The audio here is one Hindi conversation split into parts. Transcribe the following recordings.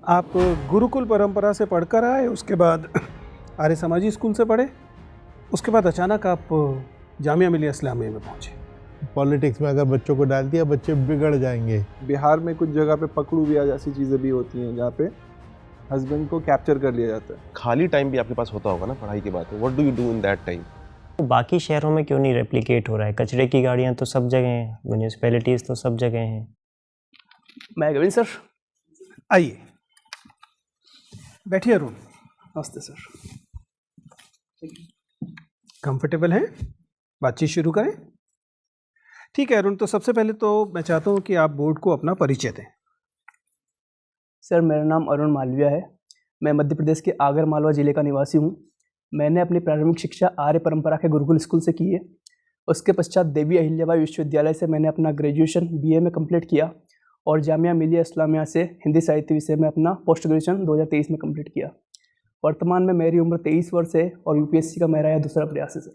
आप गुरुकुल परंपरा से पढ़कर आए, उसके बाद आर्य समाजी स्कूल से पढ़े, उसके बाद अचानक आप जामिया मिलिया इस्लामिया में पहुंचे। पॉलिटिक्स में अगर बच्चों को डाल दिया बच्चे बिगड़ जाएंगे। बिहार में कुछ जगह पे पकड़ू भी जैसी चीज़ें भी होती हैं जहाँ पे हस्बैंड को कैप्चर कर लिया जाता है। खाली टाइम भी आपके पास होता होगा ना पढ़ाई के बाद, what do you do in that time? बाकी शहरों में क्यों नहीं रेप्लिकेट हो रहा है? कचरे की गाड़ियाँ तो सब जगह हैं, म्यूनिसिपैलिटीज़ तो सब जगह हैं। मैं गोविंद सर। आइए बैठिए अरुण। नमस्ते सर। कंफर्टेबल हैं? बातचीत शुरू करें। ठीक है अरुण, तो सबसे पहले तो मैं चाहता हूं कि आप बोर्ड को अपना परिचय दें। सर मेरा नाम अरुण मालविया है। मैं मध्य प्रदेश के आगर मालवा ज़िले का निवासी हूँ। मैंने अपनी प्रारंभिक शिक्षा आर्य परंपरा के गुरुकुल स्कूल से की है। उसके पश्चात देवी अहिल्याबाई विश्वविद्यालय से मैंने अपना ग्रेजुएशन बीए में कंप्लीट किया और जामिया मिलिया इस्लामिया से हिंदी साहित्य विषय में अपना पोस्ट ग्रेजुएशन 2023 में कंप्लीट किया। वर्तमान में मेरी उम्र 23 वर्ष है और यूपीएससी का मेरा यह दूसरा प्रयास है सर।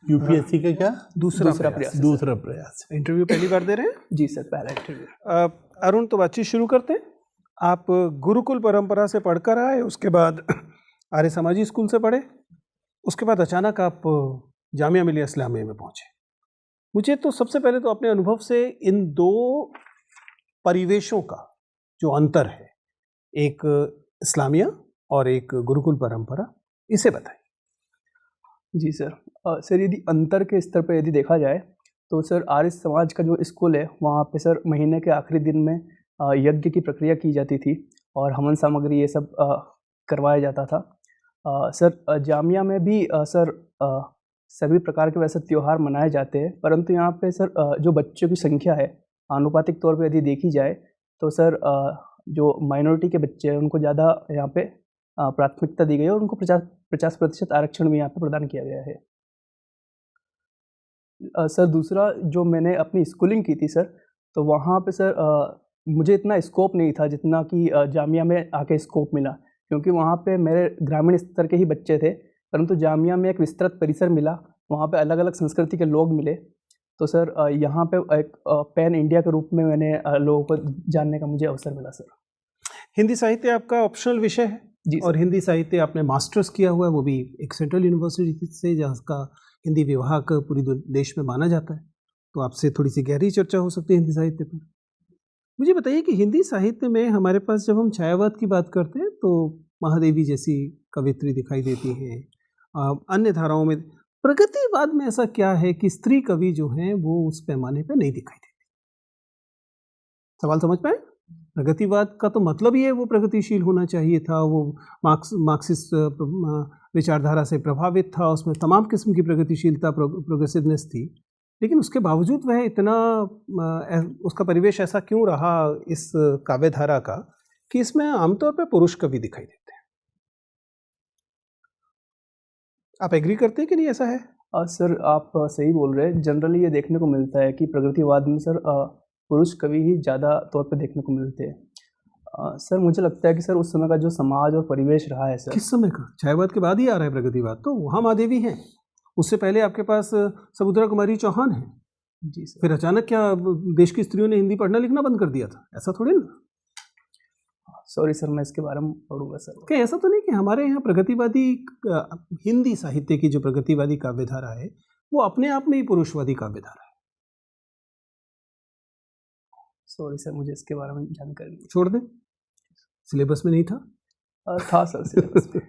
यूपीएससी का क्या? दूसरा प्रयास। इंटरव्यू पहली बार दे रहे हैं? जी सर, पहला इंटरव्यू। अरुण, तो बातचीत शुरू करते हैं। आप गुरुकुल परंपरा से पढ़कर आए, उसके बाद आर्य समाजी स्कूल से पढ़े, उसके बाद अचानक आप जामिया मिलिया इस्लामिया में पहुंचे। मुझे तो सबसे पहले तो अपने अनुभव से इन दो परिवेशों का जो अंतर है, एक इस्लामिया और एक गुरुकुल परंपरा, इसे बताएं। जी सर। सर यदि अंतर के स्तर पर यदि देखा जाए तो सर आर्य समाज का जो स्कूल है वहाँ पे सर महीने के आखिरी दिन में यज्ञ की प्रक्रिया की जाती थी और हवन सामग्री ये सब करवाया जाता था। सर जामिया में भी सर सभी प्रकार के वैसे त्यौहार मनाए जाते हैं, परंतु यहाँ पे सर जो बच्चों की संख्या है आनुपातिक तौर पे यदि देखी जाए तो सर जो माइनॉरिटी के बच्चे हैं उनको ज़्यादा यहाँ पे प्राथमिकता दी गई है और उनको 50% आरक्षण भी यहाँ पे प्रदान किया गया है। सर दूसरा, जो मैंने अपनी स्कूलिंग की थी सर, तो वहाँ पे सर मुझे इतना स्कोप नहीं था जितना कि जामिया में आके स्कोप मिला, क्योंकि वहाँ पे मेरे ग्रामीण स्तर के ही बच्चे थे, परंतु जामिया में एक विस्तृत परिसर मिला, वहाँ पे अलग अलग संस्कृति के लोग मिले। तो सर यहाँ पे एक पैन इंडिया के रूप में मैंने लोगों को जानने का मुझे अवसर मिला सर। हिंदी साहित्य आपका ऑप्शनल विषय है जी और हिंदी साहित्य आपने मास्टर्स किया हुआ है, वो भी एक सेंट्रल यूनिवर्सिटी से, जहाँ का हिंदी विभाग पूरी देश में माना जाता है। तो आपसे थोड़ी सी गहरी चर्चा हो सकती है हिंदी साहित्य पर। मुझे बताइए कि हिंदी साहित्य में हमारे पास जब हम छायावाद की बात करते हैं तो महादेवी जैसी कवित्री दिखाई देती हैं, अन्य धाराओं में प्रगतिवाद में ऐसा क्या है कि स्त्री कवि जो हैं वो उस पैमाने पर नहीं दिखाई देती? सवाल समझ पाए? प्रगतिवाद का तो मतलब ही है वो प्रगतिशील होना चाहिए था, वो मार्क्सिस्ट विचारधारा से प्रभावित था, उसमें तमाम किस्म की प्रगतिशीलता प्रोग्रेसिवनेस थी, लेकिन उसके बावजूद वह इतना उसका परिवेश ऐसा क्यों रहा इस काव्यधारा का कि इसमें आमतौर पर पुरुष कवि दिखाई देते हैं? आप एग्री करते हैं कि नहीं ऐसा है? सर आप सही बोल रहे हैं। जनरली ये देखने को मिलता है कि प्रगतिवाद में सर पुरुष कवि ही ज़्यादा तौर पे देखने को मिलते हैं। सर मुझे लगता है कि सर उस समय का जो समाज और परिवेश रहा है सर। किस समय का? छायावाद के बाद ही आ रहा है प्रगतिवाद, तो वहाँ महादेवी हैं, उससे पहले आपके पास समुद्रा कुमारी चौहान है। जी सर। फिर अचानक क्या देश की स्त्रियों ने हिंदी पढ़ना लिखना बंद कर दिया था? ऐसा थोड़ी ना। सॉरी सर, मैं इसके बारे में पढ़ूंगा सर। क्या ऐसा तो नहीं कि हमारे यहाँ प्रगतिवादी हिंदी साहित्य की जो प्रगतिवादी काव्यधारा है वो अपने आप में ही पुरुषवादी काव्यधारा है? सॉरी सर, मुझे इसके बारे में जानकारी नहीं। छोड़ दें, सिलेबस में नहीं था? था सर सिलेबस में।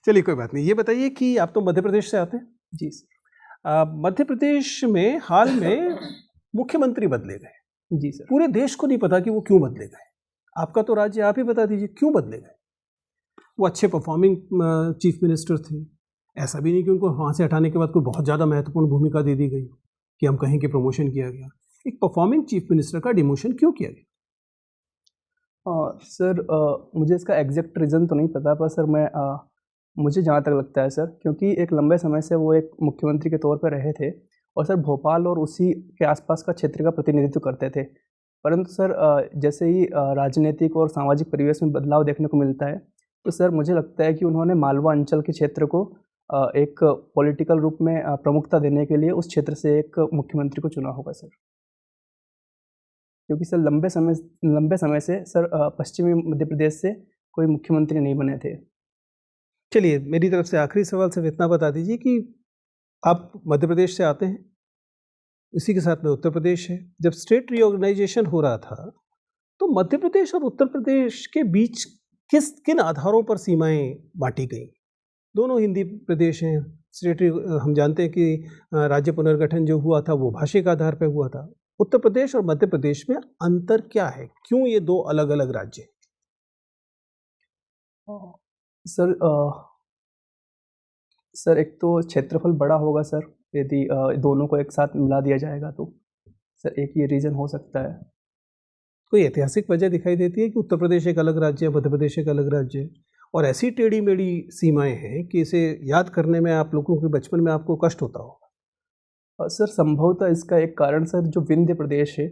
चलिए कोई बात नहीं। ये बताइए कि आप तो मध्य प्रदेश से आते हैं। जी सर। मध्य प्रदेश में हाल में मुख्यमंत्री बदले गए। जी सर। पूरे देश को नहीं पता कि वो क्यों बदले गए। आपका तो राज्य, आप ही बता दीजिए क्यों बदले गए। वो अच्छे परफॉर्मिंग चीफ मिनिस्टर थे, ऐसा भी नहीं कि उनको वहाँ से हटाने के बाद कोई बहुत ज़्यादा महत्वपूर्ण भूमिका दे दी गई कि हम कहें कि प्रमोशन किया गया। एक परफॉर्मिंग चीफ मिनिस्टर का डिमोशन क्यों किया गया? सर मुझे इसका एग्जैक्ट रीज़न तो नहीं पता, पर सर मुझे जहाँ तक लगता है सर, क्योंकि एक लंबे समय से वो एक मुख्यमंत्री के तौर पर रहे थे और सर भोपाल और उसी के आसपास का क्षेत्र का प्रतिनिधित्व करते थे, परंतु सर जैसे ही राजनीतिक और सामाजिक परिवेश में बदलाव देखने को मिलता है तो सर मुझे लगता है कि उन्होंने मालवा अंचल के क्षेत्र को एक पॉलिटिकल रूप में प्रमुखता देने के लिए उस क्षेत्र से एक मुख्यमंत्री को चुना होगा सर। क्योंकि सर लंबे समय से सर पश्चिमी मध्य प्रदेश से कोई मुख्यमंत्री नहीं बने थे। चलिए, मेरी तरफ से आखिरी सवाल सिर्फ इतना बता दीजिए कि आप मध्य प्रदेश से आते हैं, इसी के साथ में उत्तर प्रदेश है। जब स्टेट रीऑर्गेनाइजेशन हो रहा था तो मध्य प्रदेश और उत्तर प्रदेश के बीच किन आधारों पर सीमाएं बांटी गई? दोनों हिंदी प्रदेश हैं। स्टेट हम जानते हैं कि राज्य पुनर्गठन जो हुआ था वो भाषिक आधार पर हुआ था। उत्तर प्रदेश और मध्य प्रदेश में अंतर क्या है? क्यों ये दो अलग अलग राज्य हैं? सर एक तो क्षेत्रफल बड़ा होगा सर, यदि दोनों को एक साथ मिला दिया जाएगा तो सर एक ये रीज़न हो सकता है। कोई ऐतिहासिक वजह दिखाई देती है कि उत्तर प्रदेश एक अलग राज्य है, मध्य प्रदेश एक अलग राज्य है, और ऐसी टेढ़ी मेढ़ी सीमाएं हैं कि इसे याद करने में आप लोगों के बचपन में आपको कष्ट होता होगा? सर संभवतः इसका एक कारण सर जो विंध्य प्रदेश है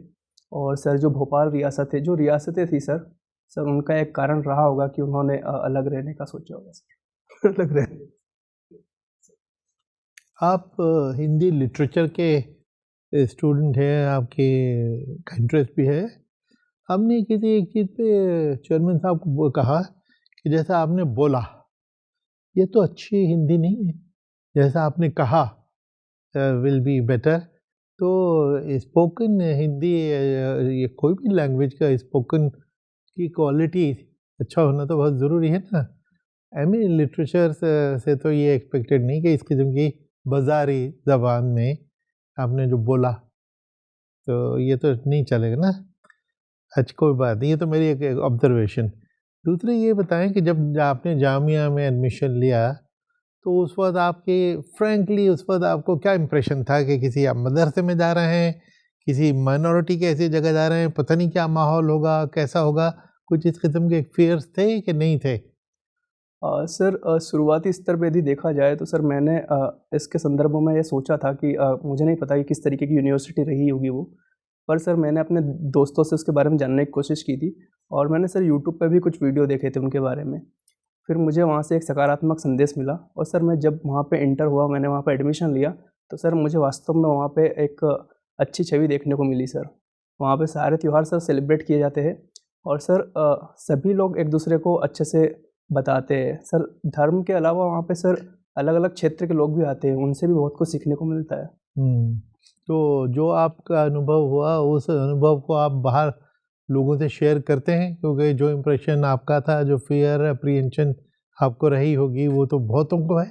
और सर जो भोपाल रियासत है, जो रियासतें थी सर उनका एक कारण रहा होगा कि उन्होंने अलग रहने का सोचा होगा सर। अलग रहने। आप हिंदी लिटरेचर के स्टूडेंट हैं, आपके इंटरेस्ट भी है। हमने किसी एक चीज़ पे चेयरमैन साहब को कहा कि जैसा आपने बोला ये तो अच्छी हिंदी नहीं है, जैसा आपने कहा विल बी बेटर। तो स्पोकन हिंदी ये कोई भी लैंग्वेज का स्पोकन की क्वालिटी अच्छा होना तो बहुत ज़रूरी है ना। लिटरेचर से तो ये एक्सपेक्टेड नहीं कि इस किस्म की बाज़ारी ज़बान में आपने जो बोला तो ये तो नहीं चलेगा ना। अच्छा कोई बात नहीं, ये तो मेरी एक ऑब्जर्वेशन। दूसरी ये बताएं कि जब आपने जामिया में एडमिशन लिया तो उस वक्त आपके फ्रैंकली उस वक्त आपको क्या इम्प्रेशन था कि किसी आप मदरसे में जा रहे हैं, किसी माइनॉरिटी के ऐसी जगह जा रहे हैं, पता नहीं क्या माहौल होगा, कैसा होगा? कुछ इस किस्म के फियर्स थे कि नहीं थे? सर शुरुआती स्तर पे यदि देखा जाए तो सर मैंने इसके संदर्भ में ये सोचा था कि मुझे नहीं पता कि किस तरीके की यूनिवर्सिटी रही होगी वो, पर सर मैंने अपने दोस्तों से उसके बारे में जानने की कोशिश की थी और मैंने सर यूट्यूब पे भी कुछ वीडियो देखे थे उनके बारे में। फिर मुझे वहाँ से एक सकारात्मक संदेश मिला और सर मैं जब वहाँ पे इंटर हुआ, मैंने वहाँ पे एडमिशन लिया तो सर मुझे वास्तव में वहाँ पे एक अच्छी छवि देखने को मिली सर। वहाँ पे सारे त्यौहार सर सेलिब्रेट किए जाते हैं और सर सभी लोग एक दूसरे को अच्छे से बताते हैं। सर धर्म के अलावा वहाँ पे सर अलग अलग क्षेत्र के लोग भी आते हैं, उनसे भी बहुत कुछ सीखने को मिलता है। तो जो आपका अनुभव हुआ उस अनुभव को आप बाहर लोगों से शेयर करते हैं? क्योंकि जो इम्प्रेशन आपका था, जो फियर अप्रीहेंशन आपको रही होगी वो तो बहुतों को है।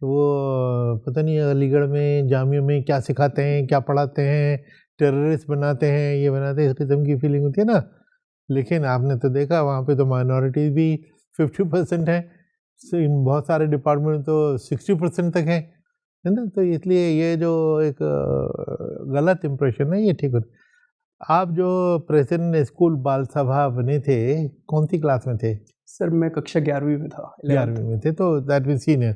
वो पता नहीं अलीगढ़ में जामिया में क्या सिखाते हैं, क्या पढ़ाते हैं, टेररिस्ट बनाते हैं, ये बनाते हैं, इस किस्म की फीलिंग होती है ना। लेकिन आपने तो देखा वहाँ पे तो माइनॉरिटीज़ भी 50% है, इन बहुत सारे डिपार्टमेंट तो 60% तक है ना। तो इसलिए ये जो एक गलत इम्प्रेशन है ये ठीक होता। आप जो प्रेसिडेंट स्कूल बाल सभा बने थे, कौन सी क्लास में थे? सर मैं कक्षा 11वीं में था। 11वीं में थे, तो दैट मीन सीनियर।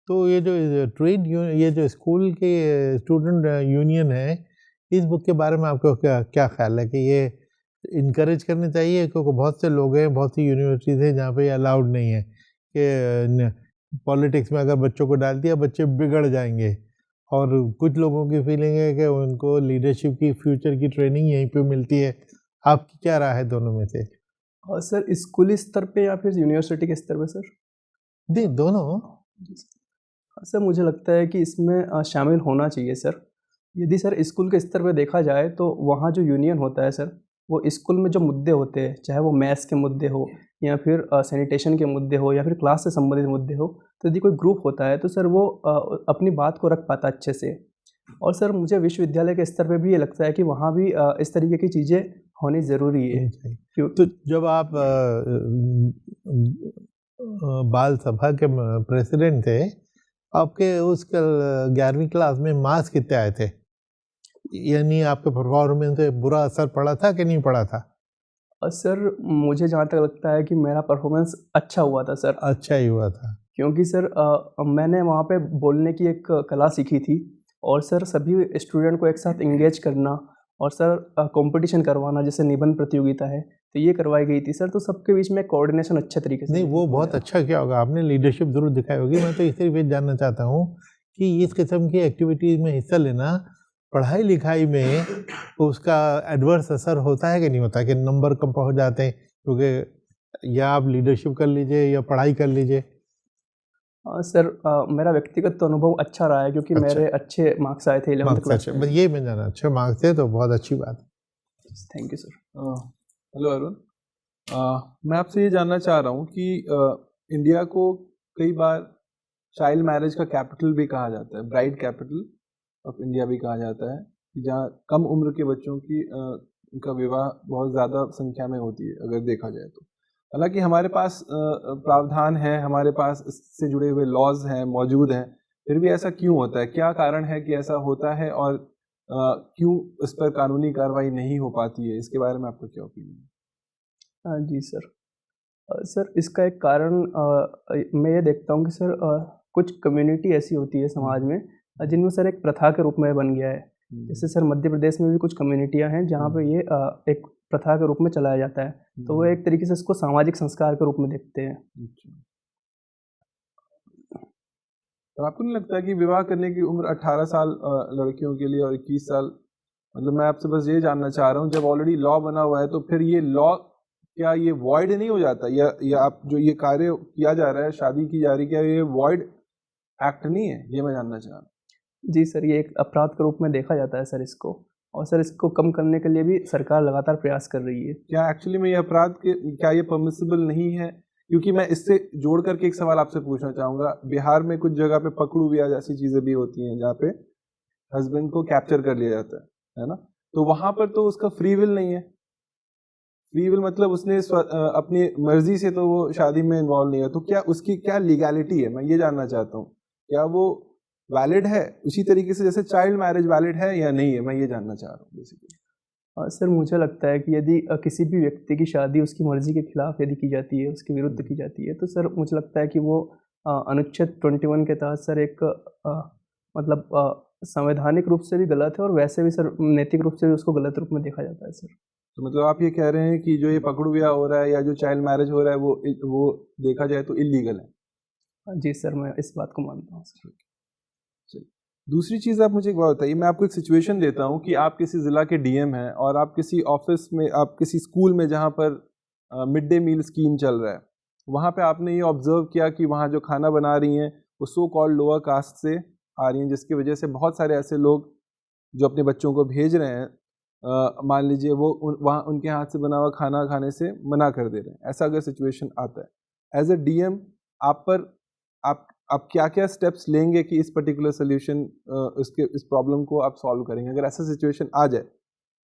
तो ये जो ट्रेड ये जो स्कूल के स्टूडेंट यूनियन है, इस बुक के बारे में आपको क्या ख्याल है कि ये इनकरेज करने चाहिए? क्योंकि बहुत से लोग हैं, बहुत सी यूनिवर्सिटीज़ हैं जहाँ पे ये अलाउड नहीं है कि पॉलिटिक्स में अगर बच्चों को डाल दिया बच्चे बिगड़ जाएंगे। और कुछ लोगों की फीलिंग है कि उनको लीडरशिप की फ्यूचर की ट्रेनिंग यहीं पे मिलती है। आपकी क्या राय है दोनों में से? सर स्कूली स्तर पे या फिर यूनिवर्सिटी के स्तर पे सर? दोनों। सर मुझे लगता है कि इसमें शामिल होना चाहिए सर। यदि सर स्कूल के स्तर पे देखा जाए तो वहाँ जो यूनियन होता है सर, वो स्कूल में जो मुद्दे होते हैं, चाहे वो मैथ्स के मुद्दे हो या फिर सैनिटेशन के मुद्दे हो या फिर क्लास से संबंधित मुद्दे हो, तो यदि कोई ग्रुप होता है तो सर वो अपनी बात को रख पाता अच्छे से। और सर मुझे विश्वविद्यालय के स्तर पे भी ये लगता है कि वहाँ भी इस तरीके की चीज़ें होनी ज़रूरी है। तो जब आप बाल सभा के प्रेसिडेंट थे, आपके उस 11वीं क्लास में मार्क्स कितने आए थे? यानी आपके परफॉर्मेंस पे बुरा असर पड़ा था कि नहीं पड़ा था? सर मुझे जहाँ तक लगता है कि मेरा परफॉर्मेंस अच्छा हुआ था सर। अच्छा ही हुआ था, क्योंकि सर मैंने वहाँ पे बोलने की एक कला सीखी थी और सर सभी स्टूडेंट को एक साथ इंगेज करना और सर कंपटीशन करवाना, जैसे निबंध प्रतियोगिता है तो ये करवाई गई थी सर। तो सबके बीच में कोऑर्डिनेशन अच्छे तरीके से नहीं, वो बहुत अच्छा किया होगा आपने, लीडरशिप जरूर दिखाई होगी। मैं तो इसे भी जानना चाहता हूँ कि इस किस्म की एक्टिविटीज़ में हिस्सा लेना पढ़ाई लिखाई में उसका एडवर्स असर होता है कि नहीं होता, कि नंबर कम पहुंच जाते हैं, क्योंकि या आप लीडरशिप कर लीजिए या पढ़ाई कर लीजिए। सर मेरा व्यक्तिगत तो अनुभव अच्छा रहा है, क्योंकि अच्छा। मेरे अच्छे मार्क्स आए थे 11th मार्क्स क्लास अच्छे, में। बस ये मैं जाना, अच्छे मार्क्स थे तो बहुत अच्छी बात है। Thank you sir. Hello Arun, मैं आपसे ये जानना चाह रहा हूँ कि इंडिया को कई बार चाइल्ड मैरिज का कैपिटल भी कहा जाता है, ब्राइड कैपिटल ऑफ इंडिया भी कहा जाता है, कि जहाँ कम उम्र के बच्चों की उनका विवाह बहुत ज़्यादा संख्या में होती है अगर देखा जाए तो। हालांकि हमारे पास प्रावधान है, हमारे पास इससे जुड़े हुए लॉज हैं, मौजूद हैं, फिर भी ऐसा क्यों होता है? क्या कारण है कि ऐसा होता है, और क्यों इस पर कानूनी कार्रवाई नहीं हो पाती है? इसके बारे में आपका क्या ओपिनियन है? हाँ जी सर। सर इसका एक कारण मैं ये देखता हूँ कि सर कुछ कम्युनिटी ऐसी होती है समाज में जिनमें सर एक प्रथा के रूप में बन गया है। जैसे सर मध्य प्रदेश में भी कुछ कम्युनिटियाँ हैं जहाँ पे ये एक प्रथा के रूप में चलाया जाता है, तो वो एक तरीके से इसको सामाजिक संस्कार के रूप में देखते हैं। तो आपको नहीं लगता कि विवाह करने की उम्र 18 साल लड़कियों के लिए और 21 साल, मतलब मैं आपसे बस ये जानना चाह रहा हूँ, जब ऑलरेडी लॉ बना हुआ है तो फिर ये लॉ क्या ये वॉइड नहीं हो जाता, या आप जो ये कार्य किया जा रहा है, शादी की जा रही, क्या ये वॉइड एक्ट नहीं है? ये मैं जानना चाह रहा हूँ। जी सर, ये एक अपराध के रूप में देखा जाता है सर इसको, और सर इसको कम करने के लिए भी सरकार लगातार प्रयास कर रही है। क्या एक्चुअली में ये अपराध के, क्या ये परमिसिबल नहीं है? क्योंकि मैं इससे जोड़ करके एक सवाल आपसे पूछना चाहूँगा। बिहार में कुछ जगह पे पकड़ू ब्याह जैसी चीज़ें भी होती हैं जहाँ पे हस्बैंड को कैप्चर कर लिया जाता है ना? तो वहाँ पर तो उसका फ्री विल नहीं है। फ्री विल मतलब उसने अपनी मर्जी से तो वो शादी में इन्वॉल्व नहीं है, तो क्या उसकी क्या लीगैलिटी है? मैं ये जानना चाहता हूँ, क्या वो वैलिड है उसी तरीके से जैसे चाइल्ड मैरिज वैलिड है या नहीं है? मैं ये जानना चाह रहा हूँ बेसिकली। सर मुझे लगता है कि यदि किसी भी व्यक्ति की शादी उसकी मर्जी के खिलाफ यदि की जाती है, उसके विरुद्ध की जाती है, तो सर मुझे लगता है कि वो अनुच्छेद 21 के तहत सर एक मतलब संवैधानिक रूप से भी गलत है, और वैसे भी सर नैतिक रूप से भी उसको गलत रूप में देखा जाता है सर। तो मतलब आप ये कह रहे हैं कि जो ये पकड़ू ब्याह हो रहा है या जो चाइल्ड मैरिज हो रहा है वो देखा जाए तो इलीगल है? जी सर, मैं इस बात को मानता हूँ सर। दूसरी चीज़ आप मुझे एक बात बताइए, मैं आपको एक सिचुएशन देता हूँ कि आप किसी ज़िला के डीएम हैं और आप किसी ऑफिस में, आप किसी स्कूल में जहाँ पर मिड डे मील स्कीम चल रहा है, वहाँ पे आपने ये ऑब्जर्व किया कि वहाँ जो खाना बना रही हैं वो सो कॉल्ड लोअर कास्ट से आ रही हैं, जिसकी वजह से बहुत सारे ऐसे लोग जो अपने बच्चों को भेज रहे हैं, मान लीजिए वो वहाँ उनके हाथ से बना हुआ खाना खाने से मना कर दे रहे हैं। ऐसा अगर सिचुएशन आता है, एज ए डीएम आप पर आप क्या क्या स्टेप्स लेंगे कि इस पर्टिकुलर सोल्यूशन इस प्रॉब्लम को आप सॉल्व करेंगे? अगर ऐसा सिचुएशन आ जाए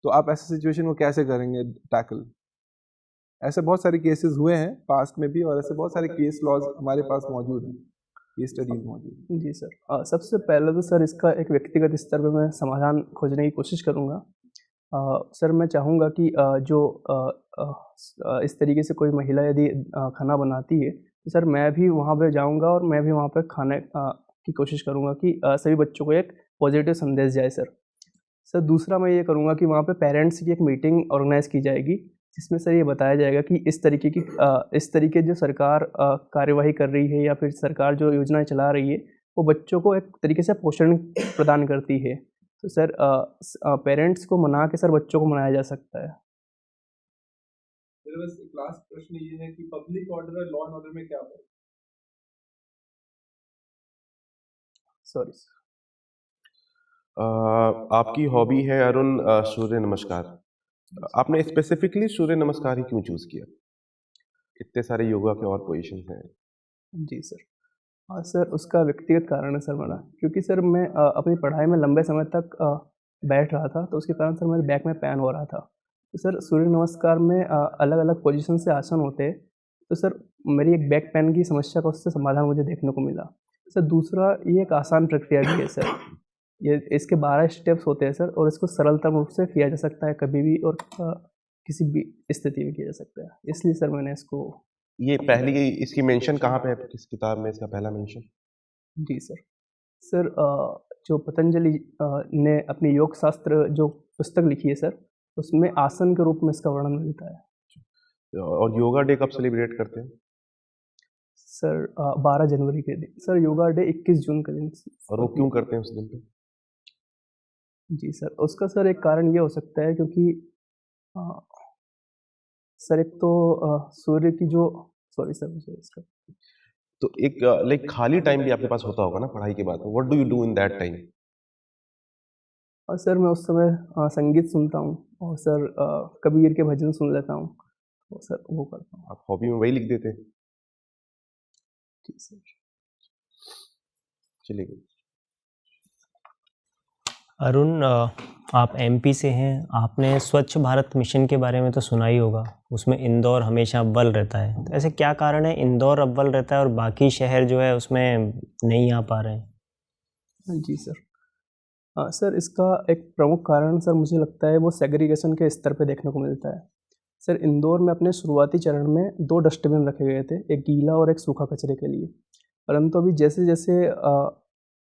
तो आप ऐसे सिचुएशन को कैसे करेंगे टैकल? ऐसे बहुत सारे केसेस हुए हैं पास्ट में भी, और ऐसे बहुत सारे केस लॉज हमारे पास मौजूद हैं, ये स्टडीज मौजूद हैं। जी सर, सबसे पहले तो सर इसका एक व्यक्तिगत स्तर पे मैं समाधान खोजने की कोशिश करूँगा। सर मैं चाहूँगा कि इस तरीके से कोई महिला यदि खाना बनाती है, तो सर मैं भी वहाँ पे जाऊँगा और मैं भी वहाँ पे खाने की कोशिश करूँगा कि सभी बच्चों को एक पॉजिटिव संदेश जाए सर। सर दूसरा मैं ये करूँगा कि वहाँ पे पेरेंट्स की एक मीटिंग ऑर्गेनाइज़ की जाएगी, जिसमें सर ये बताया जाएगा कि इस तरीके जो सरकार कार्यवाही कर रही है या फिर सरकार जो योजनाएं चला रही है, वो बच्चों को एक तरीके से पोषण प्रदान करती है। तो सर पेरेंट्स को मना के सर बच्चों को मनाया जा सकता है। मेरा बस एक लास्ट प्रश्न ये है कि पब्लिक ऑर्डर और लॉ एंड ऑर्डर में क्या फर्क है? Sorry sir. आपकी हॉबी है अरुण सूर्य नमस्कार। आपने स्पेसिफिकली सूर्य नमस्कार ही क्यों चूज किया? इतने सारे योगा के और पोजीशंस हैं। जी सर। हाँ सर, उसका व्यक्तिगत कारण है सर मेरा, क्योंकि सर मैं अपनी पढ़ाई में लंबे समय तक बैठ रहा था, तो उसके कारण सर मेरे बैक में पेन हो रहा था। तो सर सूर्य नमस्कार में अलग अलग पोजीशन से आसन होते हैं, तो सर मेरी एक बैक पेन की समस्या का उससे समाधान मुझे देखने को मिला। सर दूसरा, ये एक आसान प्रक्रिया भी है सर, ये इसके 12 स्टेप्स होते हैं सर, और इसको सरलतम रूप से किया जा सकता है कभी भी, और किसी भी स्थिति में किया जा सकता है, इसलिए सर मैंने इसको। ये पहली इसकी मेंशन कहाँ पे है, किस किताब में इसका पहला मेंशन? जी सर। सर जो पतंजलि ने अपनी योग शास्त्र जो पुस्तक लिखी है सर, उसमें आसन के रूप में इसका वर्णन मिलता है। और योगा डे कब सेलिब्रेट करते हैं? सर 12 जनवरी के दिन। सर योगा डे 21 जून के दिन। और वो क्यों करते हैं उस दिन पे? जी सर, उसका सर एक कारण ये हो सकता है क्योंकि अ, सर एक तो सूर्य की जो सॉरी सर मुझे इसका तो एक लाइक खाली टाइम भी आपके पास होता होगा ना पढ़ाई के बाद, what do you do in that time? और सर मैं उस समय संगीत सुनता हूँ और सर कबीर के भजन सुन लेता हूँ, तो सर वो करता हूँ। आप हॉबी में वही लिख देते? जी सर। चलिए। अरुण, आप एमपी से हैं, आपने स्वच्छ भारत मिशन के बारे में तो सुना ही होगा। उसमें इंदौर हमेशा अव्वल रहता है, तो ऐसे क्या कारण है इंदौर अव्वल रहता है और बाकी शहर जो है उसमें नहीं आ पा रहे हैं? जी सर। सर इसका एक प्रमुख कारण सर मुझे लगता है वो सेग्रीगेशन के स्तर पे देखने को मिलता है। सर इंदौर में अपने शुरुआती चरण में 2 डस्टबिन रखे गए थे, एक गीला और एक सूखा कचरे के लिए। परंतु अभी जैसे-जैसे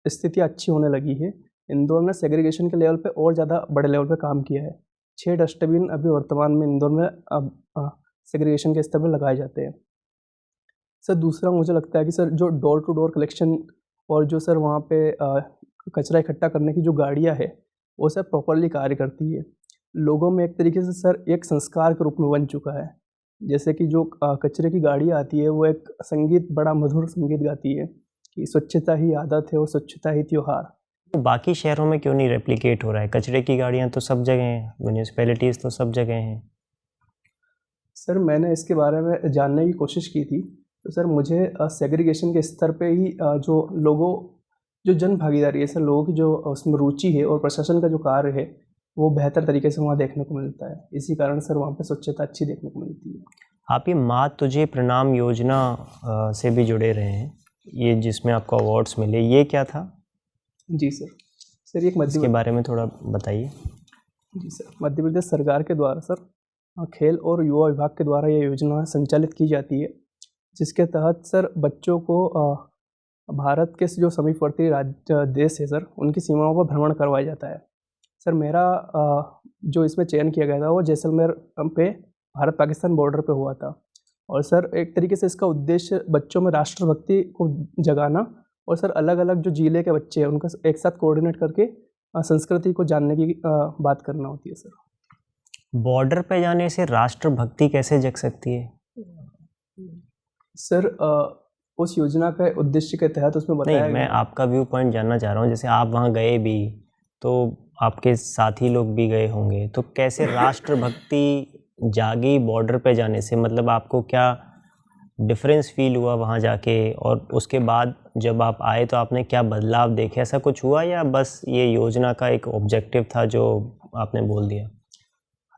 स्थिति अच्छी होने लगी है, इंदौर ने सेग्रीगेशन के लेवल पे और ज़्यादा बड़े लेवल पे काम किया है। 6 डस्टबिन अभी वर्तमान में इंदौर में अब सेग्रीगेशन के स्तर पे लगाए जाते हैं। सर दूसरा मुझे लगता है कि सर जो डोर टू डोर कलेक्शन और जो सर वहाँ पे कचरा इकट्ठा करने की जो गाड़ियाँ हैं, वो सर प्रॉपर्ली कार्य करती है। लोगों में एक तरीके से सर एक संस्कार के रूप में बन चुका है। जैसे कि जो कचरे की गाड़ी आती है वो एक संगीत बड़ा मधुर संगीत गाती है कि स्वच्छता ही आदत है और स्वच्छता ही त्योहार। तो बाकी शहरों में क्यों नहीं रेप्लिकेट हो रहा है? कचरे की गाड़ियाँ तो सब जगह हैं, म्यूनिसिपैलिटीज़ तो सब जगह हैं। सर मैंने इसके बारे में जानने की कोशिश की थी, तो सर मुझे सेग्रीगेशन के स्तर पे ही जो जन भागीदारी है सर, लोगों की जो उसमें रुचि है और प्रशासन का जो कार्य है, वो बेहतर तरीके से वहाँ देखने को मिलता है। इसी कारण सर वहाँ पे स्वच्छता अच्छी देखने को मिलती है। आप ये माँ तुझे प्रणाम योजना से भी जुड़े रहे हैं, ये जिसमें आपको अवार्ड्स मिले, ये क्या था? जी सर। सर ये एक इसके बारे में थोड़ा बताइए। जी सर, मध्य प्रदेश सरकार के द्वारा सर खेल और युवा विभाग के द्वारा ये योजना संचालित की जाती है, जिसके तहत सर बच्चों को भारत के जो समीपवर्ती राज्य देश है सर, उनकी सीमाओं पर भ्रमण करवाया जाता है। सर मेरा जो इसमें चयन किया गया था वो जैसलमेर पे भारत पाकिस्तान बॉर्डर पे हुआ था। और सर एक तरीके से इसका उद्देश्य बच्चों में राष्ट्रभक्ति को जगाना और सर अलग अलग जो ज़िले के बच्चे हैं उनका एक साथ कोऑर्डिनेट करके संस्कृति को जानने की बात करना होती है सर। बॉर्डर पे जाने से राष्ट्रभक्ति कैसे जग सकती है? सर उस योजना के उद्देश्य के तहत उसमें बताया नहीं, मैं गया आपका व्यू पॉइंट जानना चाह रहा हूँ। जैसे आप वहाँ गए भी तो आपके साथी लोग भी गए होंगे, तो कैसे राष्ट्रभक्ति जागी बॉर्डर पे जाने से? मतलब आपको क्या डिफरेंस फील हुआ वहाँ जाके, और उसके बाद जब आप आए तो आपने क्या बदलाव देखे? ऐसा कुछ हुआ या बस ये योजना का एक ऑब्जेक्टिव था जो आपने बोल दिया?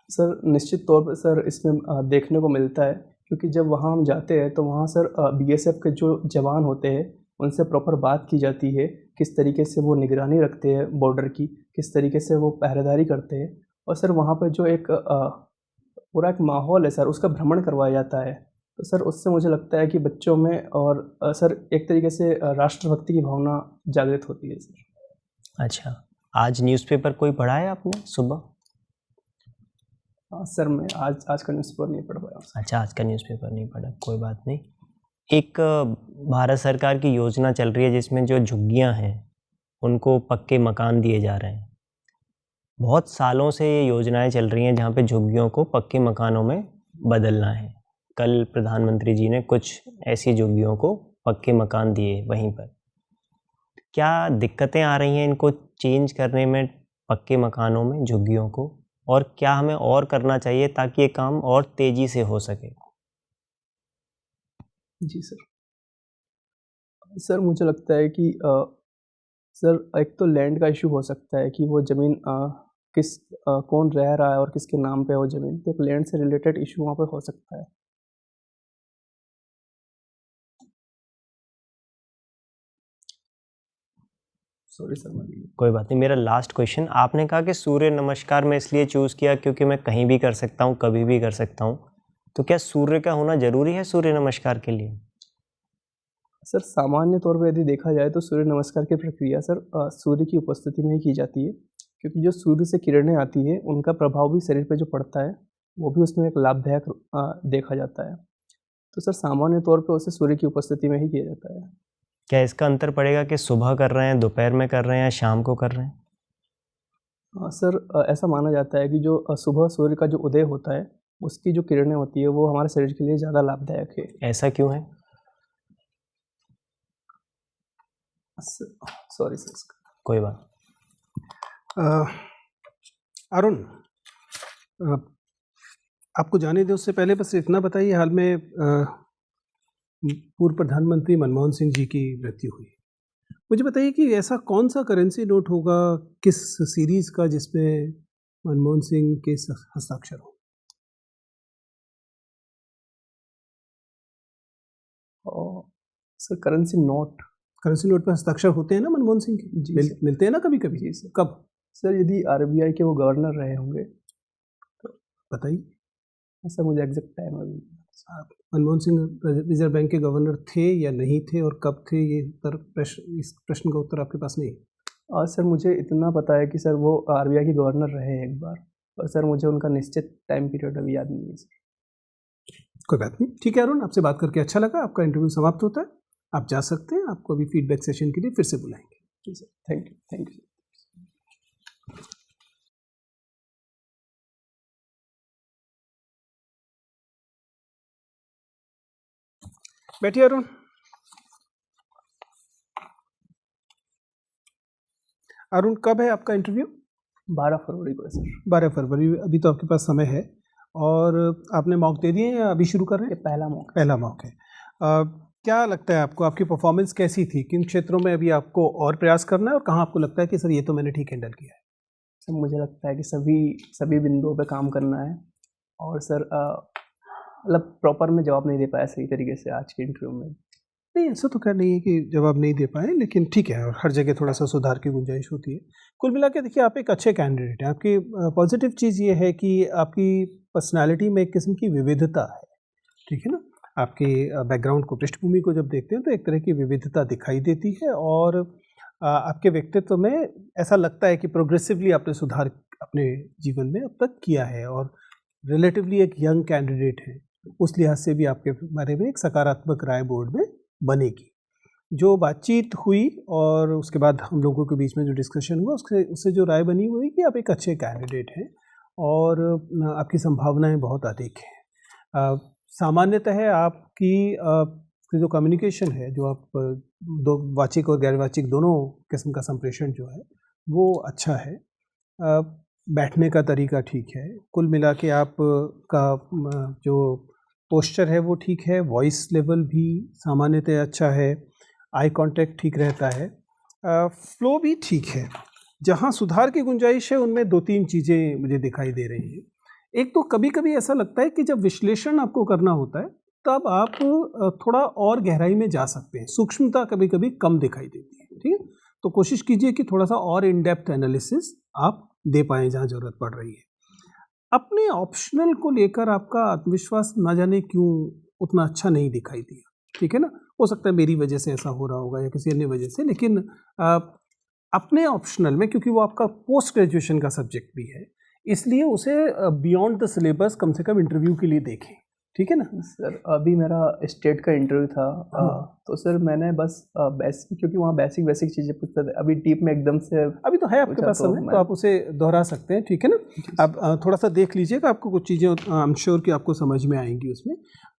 सर निश्चित तौर पर सर इसमें देखने को मिलता है, क्योंकि जब वहाँ हम जाते हैं तो वहाँ सर बीएसएफ के जो जवान होते हैं उनसे प्रॉपर बात की जाती है, किस तरीके से वो निगरानी रखते हैं बॉर्डर की, किस तरीके से वो पहरेदारी करते हैं। और सर वहाँ पर जो एक पूरा एक माहौल है सर, उसका भ्रमण करवाया जाता है। तो सर उससे मुझे लगता है कि बच्चों में और सर एक तरीके से राष्ट्रभक्ति की भावना जागृत होती है सर। अच्छा, आज न्यूज़पेपर कोई पढ़ा है आपने सुबह? सर मैं आज का न्यूज़पेपर नहीं पढ़ पाया। अच्छा, आज का न्यूज़पेपर नहीं पढ़ा, कोई बात नहीं। एक भारत सरकार की योजना चल रही है जिसमें जो झुग्गियां हैं उनको पक्के मकान दिए जा रहे हैं। बहुत सालों से ये योजनाएं चल रही हैं जहाँ पे झुग्गियों को पक्के मकानों में बदलना है। कल प्रधानमंत्री जी ने कुछ ऐसी झुग्गियों को पक्के मकान दिए वहीं पर। क्या दिक्कतें आ रही हैं इनको चेंज करने में, पक्के मकानों में झुग्गियों को, और क्या हमें और करना चाहिए ताकि ये काम और तेज़ी से हो सके? जी सर। सर मुझे लगता है कि सर एक तो लैंड का इशू हो सकता है कि वो ज़मीन कौन रह रहा है और किसके नाम पे है वो ज़मीन, तो एक लैंड से रिलेटेड इशू वहाँ पे हो सकता है। सॉरी सर मैं कोई बात नहीं। मेरा लास्ट क्वेश्चन, आपने कहा कि सूर्य नमस्कार मैं इसलिए चूज़ किया क्योंकि मैं कहीं भी कर सकता हूँ, कभी भी कर सकता हूँ, तो क्या सूर्य का होना ज़रूरी है सूर्य नमस्कार के लिए? सर सामान्य तौर पे यदि देखा जाए तो सूर्य नमस्कार की प्रक्रिया सर सूर्य की उपस्थिति में ही की जाती है, क्योंकि जो सूर्य से किरणें आती है उनका प्रभाव भी शरीर पे जो पड़ता है वो भी उसमें एक लाभदायक देखा जाता है। तो सर सामान्य तौर पे उसे सूर्य की उपस्थिति में ही किया जाता है। क्या इसका अंतर पड़ेगा कि सुबह कर रहे हैं, दोपहर में कर रहे हैं या शाम को कर रहे हैं? सर ऐसा माना जाता है कि जो सुबह सूर्य का जो उदय होता है उसकी जो किरणें होती है वो हमारे शरीर के लिए ज़्यादा लाभदायक है। ऐसा क्यों है? Sorry sir. कोई बात। अरुण, आपको जाने दें उससे पहले बस इतना बताइए, हाल में पूर्व प्रधानमंत्री मनमोहन सिंह जी की मृत्यु हुई। मुझे बताइए कि ऐसा कौन सा करेंसी नोट होगा, किस सीरीज का, जिसमें मनमोहन सिंह के हस्ताक्षर हो? सर करेंसी नोट पर हस्ताक्षर होते हैं ना मनमोहन सिंह के? जी मिलते हैं ना कभी कभी? जी सर। कब? सर यदि आरबीआई के वो गवर्नर रहे होंगे तो बताइए। सर मुझे एग्जैक्ट टाइम अभी। मनमोहन सिंह रिजर्व बैंक के गवर्नर थे या नहीं थे, और कब थे, ये इस प्रश्न का उत्तर आपके पास नहीं? सर मुझे इतना पता है कि सर वो आरबीआई के गवर्नर रहे एक बार, और सर मुझे उनका निश्चित टाइम पीरियड अभी याद नहीं है सर। कोई बात नहीं, ठीक है अरुण, आपसे बात करके अच्छा लगा। आपका इंटरव्यू समाप्त होता है, आप जा सकते हैं। आपको अभी फीडबैक सेशन के लिए फिर से बुलाएंगे। जी सर, थैंक यू। बैठिए अरुण। अरुण, कब है आपका इंटरव्यू? 12 फरवरी को है सर। 12 फरवरी, अभी तो आपके पास समय है। और आपने मॉक दे दिए या अभी शुरू कर रहे हैं? पहला मॉक है। क्या लगता है आपको, आपकी परफॉर्मेंस कैसी थी? किन क्षेत्रों में अभी आपको और प्रयास करना है, और कहाँ आपको लगता है कि सर ये तो मैंने ठीक हैंडल किया है? सर मुझे लगता है कि सभी बिंदुओं पे काम करना है, और सर मतलब प्रॉपर में जवाब नहीं दे पाया सही तरीके से आज के इंटरव्यू में। नहीं, ऐसा तो खैर नहीं है कि जवाब नहीं दे पाए, लेकिन ठीक है, और हर जगह थोड़ा सा सुधार की गुंजाइश होती है। कुल मिला के देखिए, आप एक अच्छे कैंडिडेट हैं। आपकी पॉजिटिव चीज़ ये है कि आपकी पर्सनालिटी में एक किस्म की विविधता है, ठीक है ना? आपके बैकग्राउंड को, पृष्ठभूमि को जब देखते हैं तो एक तरह की विविधता दिखाई देती है, और आपके व्यक्तित्व में ऐसा लगता है कि प्रोग्रेसिवली आपने सुधार अपने जीवन में अब तक किया है, और रिलेटिवली एक यंग कैंडिडेट है। उस लिहाज से भी आपके बारे में एक सकारात्मक राय बोर्ड में बनेगी। जो बातचीत हुई और उसके बाद हम लोगों के बीच में जो डिस्कशन हुआ, उससे जो राय बनी हुई कि आप एक अच्छे कैंडिडेट हैं और आपकी संभावनाएं बहुत अधिक हैं। सामान्यतः आपकी जो कम्युनिकेशन है, जो आप दो वाचिक और गैर वाचिक दोनों किस्म का संप्रेषण जो है वो अच्छा है। बैठने का तरीका ठीक है। कुल मिला के आप का जो पोस्चर है वो ठीक है, वॉइस लेवल भी सामान्यतः अच्छा है, आई कांटेक्ट ठीक रहता है, फ्लो भी ठीक है। जहाँ सुधार की गुंजाइश है उनमें 2-3 चीज़ें मुझे दिखाई दे रही हैं। एक तो कभी कभी ऐसा लगता है कि जब विश्लेषण आपको करना होता है तब आप थोड़ा और गहराई में जा सकते हैं, सूक्ष्मता कभी कभी कम दिखाई देती है, ठीक है? तो कोशिश कीजिए कि थोड़ा सा और इन डेप्थ एनालिसिस आप दे पाएँ जहाँ ज़रूरत पड़ रही है। अपने ऑप्शनल को लेकर आपका आत्मविश्वास ना जाने क्यों उतना अच्छा नहीं दिखाई दिया, ठीक है ना? हो सकता है मेरी वजह से ऐसा हो रहा होगा या किसी अन्य वजह से, लेकिन अपने ऑप्शनल में, क्योंकि वो आपका पोस्ट ग्रेजुएशन का सब्जेक्ट भी है, इसलिए उसे बियॉन्ड द सिलेबस कम से कम इंटरव्यू के लिए देखें, ठीक है ना? सर अभी मेरा स्टेट का इंटरव्यू था, तो सर मैंने बस बेसिक, क्योंकि वहाँ बेसिक चीज़ें पूछते थे, अभी डीप में एकदम से अभी तो है आपके पास समय, तो आप उसे दोहरा सकते हैं, ठीक है ना? आप थोड़ा सा देख लीजिएगा, आपको कुछ चीज़ें आई एम श्योर कि आपको समझ में आएंगी। उसमें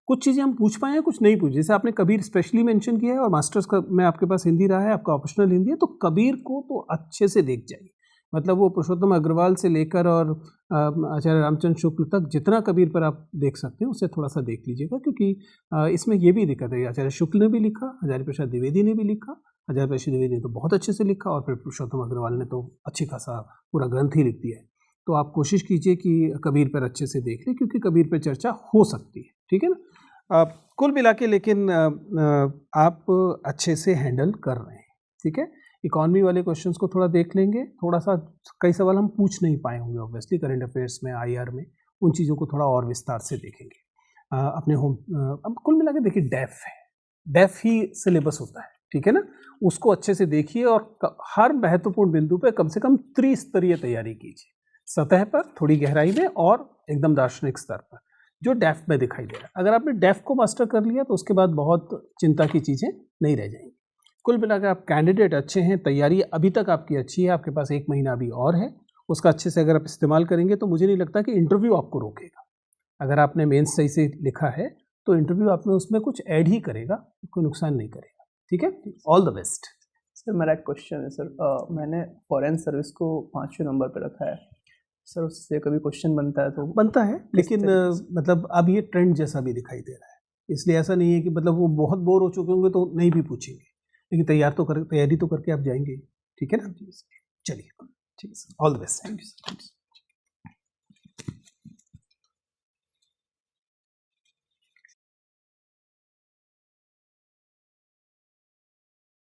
कुछ चीज़ें हम पूछ पाए हैं, कुछ नहीं पूछ। जैसे आपने कबीर स्पेशली मेंशन किया है और मास्टर्स का में आपके पास हिंदी रहा है, आपका ऑप्शनल हिंदी है, तो कबीर को तो अच्छे से देख जाइए। मतलब वो पुरुषोत्तम अग्रवाल से लेकर और आचार्य रामचंद्र शुक्ल तक जितना कबीर पर आप देख सकते हैं उसे थोड़ा सा देख लीजिएगा, क्योंकि इसमें ये भी दिक्कत है, आचार्य शुक्ल ने भी लिखा, आचार्य प्रसाद द्विवेदी ने भी लिखा, आचार्य प्रसाद द्विवेदी ने तो बहुत अच्छे से लिखा, और फिर पुरुषोत्तम अग्रवाल ने तो अच्छी खासा पूरा ग्रंथ ही लिख दिया है। तो आप कोशिश कीजिए कि कबीर पर अच्छे से देख लें, क्योंकि कबीर पर चर्चा हो सकती है, ठीक है ना? कुल मिला के लेकिन आप अच्छे से हैंडल कर रहे हैं, ठीक है? इकॉनमी वाले क्वेश्चंस को थोड़ा देख लेंगे, थोड़ा सा कई सवाल हम पूछ नहीं पाए होंगे ऑब्वियसली, करंट अफेयर्स में, आईआर में, उन चीज़ों को थोड़ा और विस्तार से देखेंगे। अपने होम अब कुल मिला के देखिए, डेफ ही सिलेबस होता है, ठीक है ना? उसको अच्छे से देखिए और हर महत्वपूर्ण बिंदु पर कम से कम त्रिस्तरीय तैयारी कीजिए, सतह पर, थोड़ी गहराई में, और एकदम दार्शनिक स्तर पर, जो डेफ में दिखाई दे रहा है। अगर आपने डेफ को मास्टर कर लिया तो उसके बाद बहुत चिंता की चीज़ें नहीं रह जाएंगी। कुल मिलाकर आप कैंडिडेट अच्छे हैं, तैयारी अभी तक आपकी अच्छी है, आपके पास 1 महीना अभी और है, उसका अच्छे से अगर आप इस्तेमाल करेंगे तो मुझे नहीं लगता कि इंटरव्यू आपको रोकेगा। अगर आपने मेंस सही से लिखा है तो इंटरव्यू आप में उसमें कुछ ऐड ही करेगा, कोई नुकसान नहीं करेगा। ठीक है, ऑल द बेस्ट। सर मेरा एक क्वेश्चन है सर, मैंने फॉरेन सर्विस को 5वें नंबर पे रखा है सर, उससे कभी क्वेश्चन बनता है तो? बनता है, लेकिन मतलब अब ये ट्रेंड जैसा भी दिखाई दे रहा है, इसलिए ऐसा नहीं है कि मतलब वो बहुत बोर हो चुके होंगे तो नहीं भी पूछेंगे, लेकिन तैयारी तो करके आप जाएंगे। ठीक है ना, चलिए, ठीक है sir, all the best. Thank you sir.